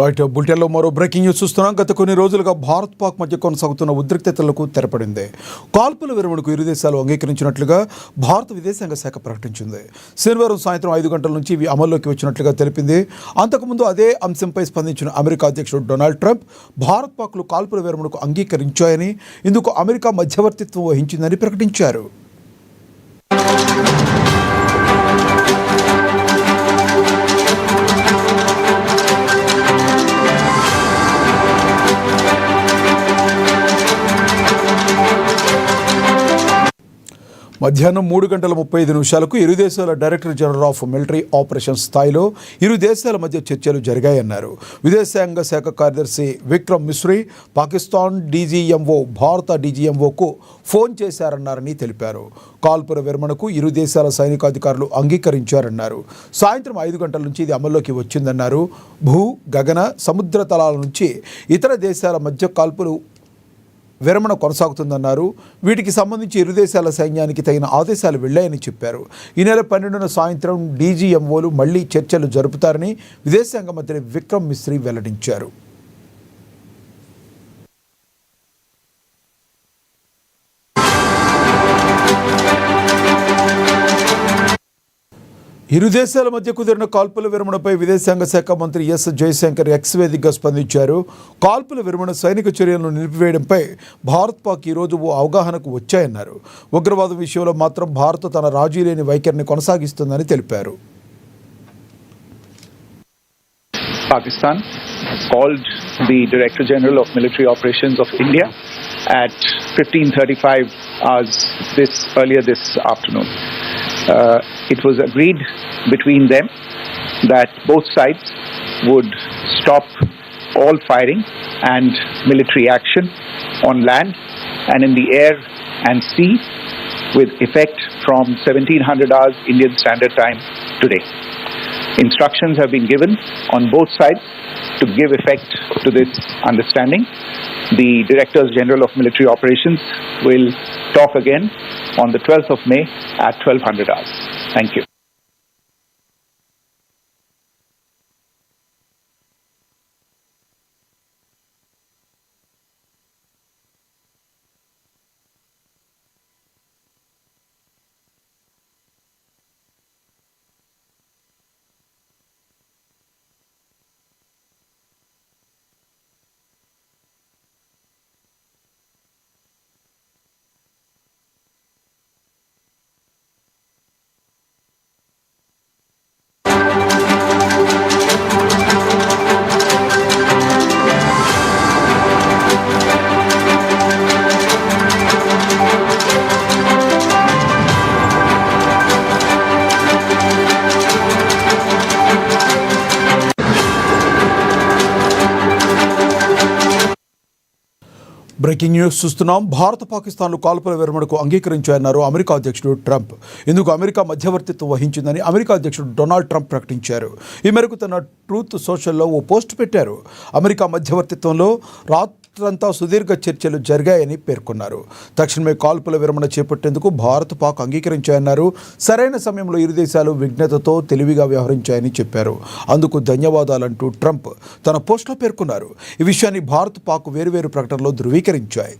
Right బులెటిన్లో మరో breaking news చూస్తున్నాం. గత కొన్ని రోజులుగా భారత్ పాక్ మధ్య కొనసాగుతున్న ఉద్రిక్తతలకు తెరపడింది. కాల్పుల విరమణకు ఇరు దేశాలు అంగీకరించినట్లుగా భారత విదేశాంగ శాఖ ప్రకటించింది. శనివారం సాయంత్రం 5 గంటల నుంచి ఇవి అమల్లోకి వచ్చినట్లుగా తెలిపింది. అంతకుముందు అదే అంశంపై స్పందించిన అమెరికా అధ్యక్షుడు డొనాల్డ్ ట్రంప్ భారత్ పాక్లు కాల్పుల విరమణకు అంగీకరించాయని, ఇందుకు అమెరికా మధ్యవర్తిత్వం వహించిందని ప్రకటించారు. మధ్యాహ్నం 3:35 ఇరు దేశాల director general of military operations స్థాయిలో ఇరు దేశాల మధ్య చర్చలు జరిగాయన్నారు. విదేశాంగ శాఖ కార్యదర్శి విక్రమ్ మిశ్రీ పాకిస్తాన్ డీజీఎంఓ భారత డీజీఎంఓకు ఫోన్ చేశారన్నారని తెలిపారు. కాల్పుల విరమణకు ఇరు దేశాల సైనికాధికారులు అంగీకరించారన్నారు. సాయంత్రం 5 గంటల నుంచి ఇది అమల్లోకి వచ్చిందన్నారు. భూ, గగన, సముద్ర తలాల నుంచి ఇతర దేశాల మధ్య కాల్పులు విరమణ కొనసాగుతుందన్నారు. వీటికి సంబంధించి ఇరు దేశాల సైన్యానికి తగిన ఆదేశాలు వెళ్లాయని చెప్పారు. ఈ నెల 12న సాయంత్రం డీజీఎంఓలు మళ్లీ చర్చలు జరుపుతారని విదేశాంగ మంత్రి విక్రమ్ మిశ్రీ వెల్లడించారు. ఇరు దేశాల మధ్య కుదిరిన కాల్పుల విరమణపై విదేశాంగ శాఖ మంత్రి ఎస్ జయశంకర్ ఎక్స్ వేదికగా స్పందించారు. కాల్పుల విరమణ సైనిక చర్యలను నిలిపివేయడంపై భారత్ పాక్ ఈరోజు ఓ అవగాహనకు వచ్చాయన్నారు. ఉగ్రవాదం విషయంలో మాత్రం భారత్ తన రాజీ లేని వైఖరిని కొనసాగిస్తుందని తెలిపారు. Pakistan called the Director General of Military Operations of India at 15:35 hours earlier this afternoon. It was agreed between them that both sides would stop all firing and military action on land and in the air and sea with effect from 1700 hours Indian Standard Time today. Instructions have been given on both sides to give effect to this understanding. The Directors General of Military Operations will talk again on the 12th of May at 1200 hours. Thank you. Breaking news చూస్తున్నాం. భారత పాకిస్తాన్లు కాల్పుల విరమణకు అంగీకరించాయన్నారు America అధ్యక్షుడు Trump. ఇందుకు America మధ్యవర్తిత్వం వహించిందని America అధ్యక్షుడు Donald Trump ప్రకటించారు. ఈ మేరకు తన ట్రూత్ సోషల్లో ఓ పోస్ట్ పెట్టారు. అమెరికా మధ్యవర్తిత్వంలో రాత్రంతా సుదీర్ఘ చర్చలు జరిగాయని పేర్కొన్నారు. తక్షణమే కాల్పుల విరమణ చేపట్టేందుకు భారత్ పాక్ అంగీకరించాయన్నారు. సరైన సమయంలో ఇరు దేశాలు విజ్ఞతతో తెలివిగా వ్యవహరించాయని చెప్పారు. అందుకు ధన్యవాదాలంటూ ట్రంప్ తన పోస్టులో పేర్కొన్నారు. ఈ విషయాన్ని భారత్ పాక్ వేరువేరు ప్రకటనలో ధృవీకరించాయి.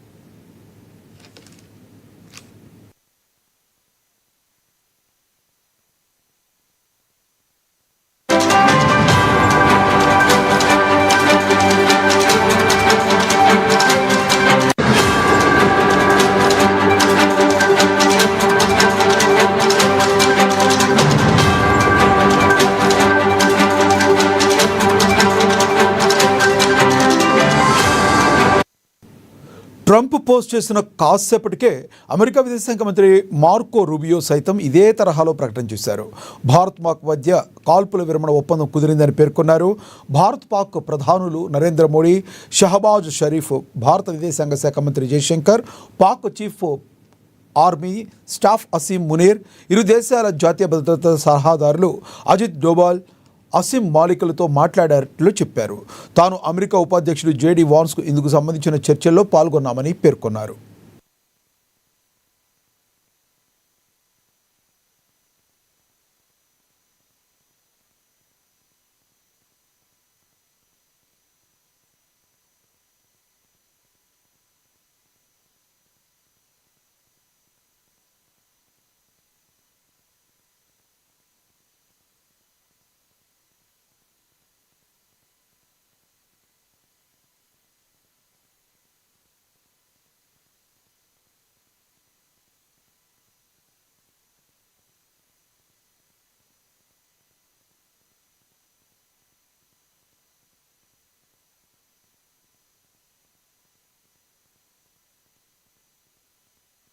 ట్రంప్ పోస్ట్ చేసిన కాసేపటికే అమెరికా విదేశాంగ మంత్రి మార్కో రూబియో సైతం ఇదే తరహాలో ప్రకటన చేశారు. భారత్ పాక్ మధ్య కాల్పుల విరమణ ఒప్పందం కుదిరిందని పేర్కొన్నారు. భారత్ పాక్ ప్రధానులు నరేంద్ర మోడీ, షహబాజ్ షరీఫ్, భారత విదేశాంగ శాఖ మంత్రి Jaishankar, Pak chief army staff Asim Munir, ఇరు దేశాల జాతీయ భద్రతా సలహాదారులు అజిత్ డోబాల్, అసీం మాలికులతో మాట్లాడారట్లు చెప్పారు. తాను అమెరికా ఉపాధ్యక్షుడు జేడీ వాన్స్కు ఇందుకు సంబంధించిన చర్చల్లో పాల్గొన్నామని పేర్కొన్నారు.